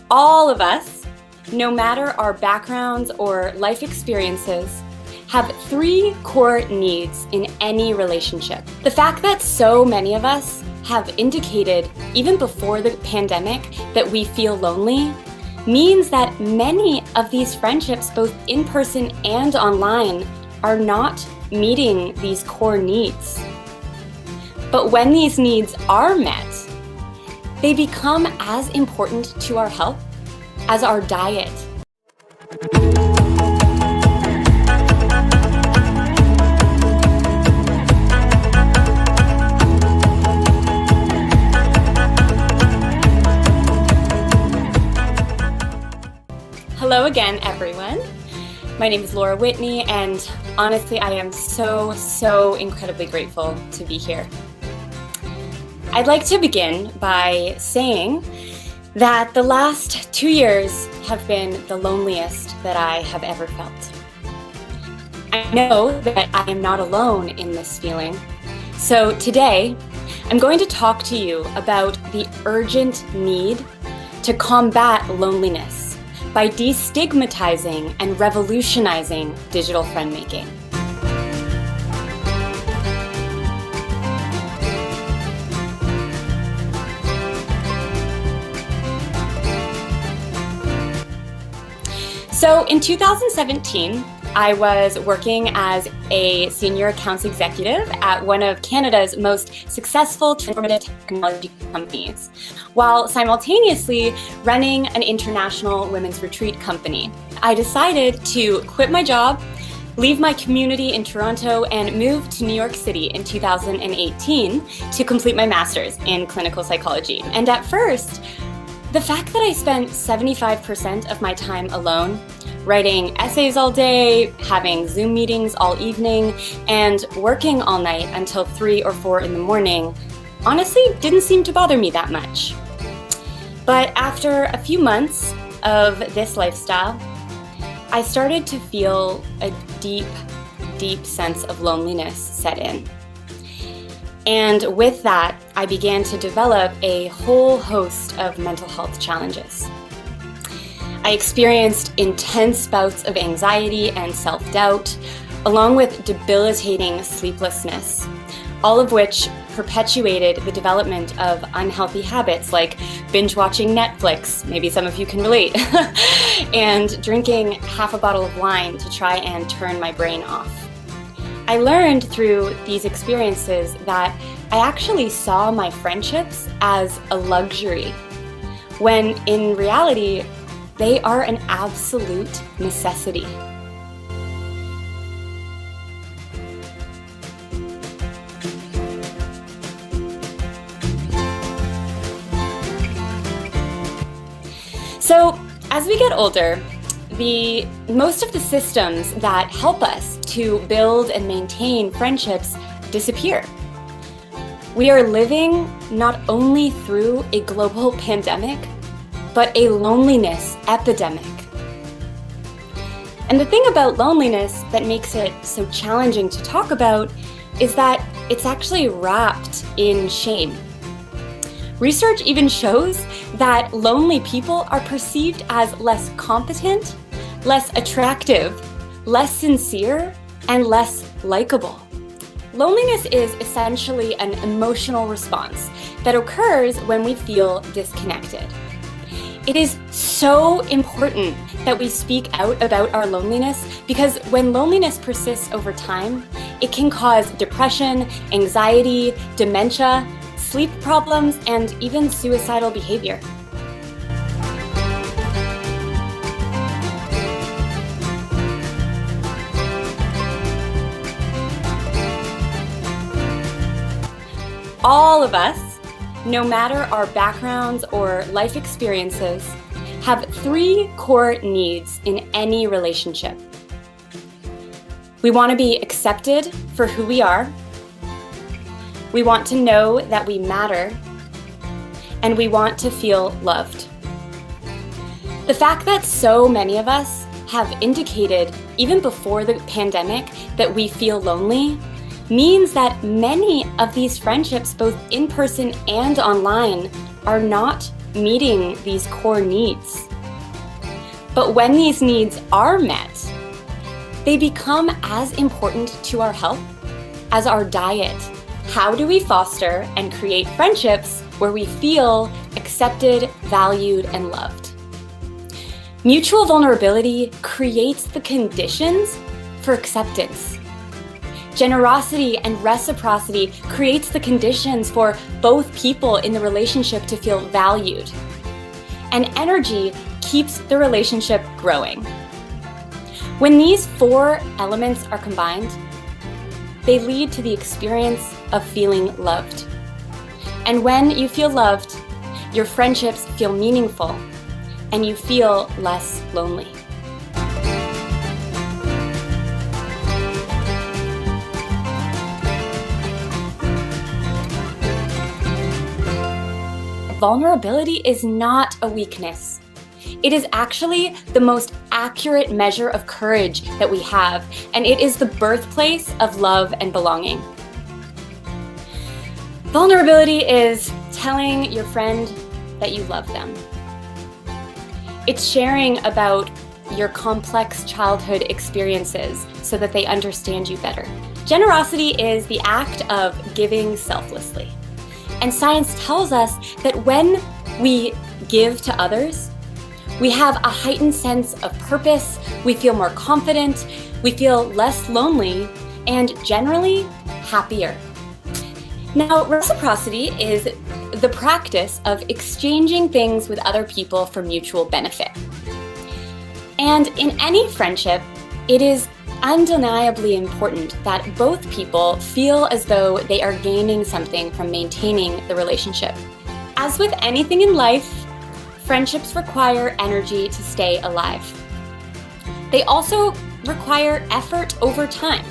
All of us, no matter our backgrounds or life experiences, have three core needs in any relationship. The fact that so many of us have indicated, even before the pandemic, that we feel lonely means that many of these friendships, both in person and online, are not meeting these core needs. But when these needs are met, they become as important to our health as our diet. Hello again, everyone. My name is Laura Whitney, and honestly, I am so incredibly grateful to be here. I'd like to begin by saying that the last 2 years have been the loneliest that I have ever felt. I know that I am not alone in this feeling. So today, I'm going to talk to you about the urgent need to combat loneliness by destigmatizing and revolutionizing digital friend making. So in 2017, I was working as a senior accounts executive at one of Canada's most successful transformative technology companies, while simultaneously running an international women's retreat company. I decided to quit my job, leave my community in Toronto, and move to New York City in 2018 to complete my master's in clinical psychology. And at first, the fact that I spent 75% of my time alone, writing essays all day, having Zoom meetings all evening, and working all night until 3 or 4 in the morning, honestly didn't seem to bother me that much. But after a few months of this lifestyle, I started to feel a deep sense of loneliness set in. And with that, I began to develop a whole host of mental health challenges. I experienced intense bouts of anxiety and self-doubt, along with debilitating sleeplessness, all of which perpetuated the development of unhealthy habits like binge watching Netflix, maybe some of you can relate, and drinking half a bottle of wine to try and turn my brain off. I learned through these experiences that I actually saw my friendships as a luxury, when in reality, they are an absolute necessity. So, as we get older, most of the systems that help us to build and maintain friendships disappear. We are living not only through a global pandemic, but a loneliness epidemic. And the thing about loneliness that makes it so challenging to talk about is that it's actually wrapped in shame. Research even shows that lonely people are perceived as less competent, less attractive, less sincere, and less likable. Loneliness is essentially an emotional response that occurs when we feel disconnected. It is so important that we speak out about our loneliness because when loneliness persists over time, it can cause depression, anxiety, dementia, sleep problems, and even suicidal behavior. All of us, no matter our backgrounds or life experiences, have three core needs in any relationship. We want to be accepted for who we are. We want to know that we matter. And we want to feel loved. The fact that so many of us have indicated, even before the pandemic, that we feel lonely means that many of these friendships, both in person and online, are not meeting these core needs. But when these needs are met, they become as important to our health as our diet. How do we foster and create friendships where we feel accepted, valued, and loved? Mutual vulnerability creates the conditions for acceptance. Generosity and reciprocity creates the conditions for both people in the relationship to feel valued. And energy keeps the relationship growing. When these 4 elements are combined, they lead to the experience of feeling loved. And when you feel loved, your friendships feel meaningful and you feel less lonely. Vulnerability is not a weakness. It is actually the most accurate measure of courage that we have, and it is the birthplace of love and belonging. Vulnerability is telling your friend that you love them. It's sharing about your complex childhood experiences so that they understand you better. Generosity is the act of giving selflessly. And science tells us that when we give to others, we have a heightened sense of purpose, we feel more confident, we feel less lonely, and generally happier. Now, reciprocity is the practice of exchanging things with other people for mutual benefit. And in any friendship, it is undeniably important that both people feel as though they are gaining something from maintaining the relationship. As with anything in life, friendships require energy to stay alive. They also require effort over time.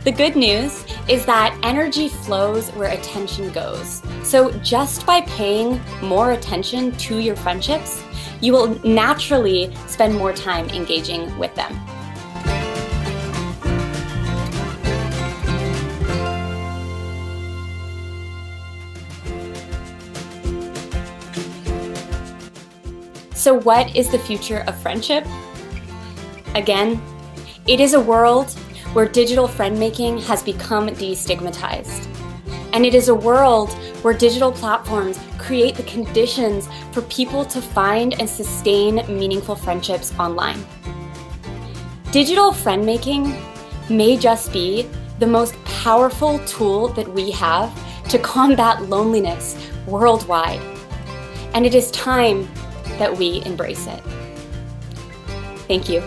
The good news is that energy flows where attention goes. So just by paying more attention to your friendships, you will naturally spend more time engaging with them. So what is the future of friendship? Again, it is a world where digital friend-making has become destigmatized. And it is a world where digital platforms create the conditions for people to find and sustain meaningful friendships online. Digital friend-making may just be the most powerful tool that we have to combat loneliness worldwide. And it is time that we embrace it. Thank you.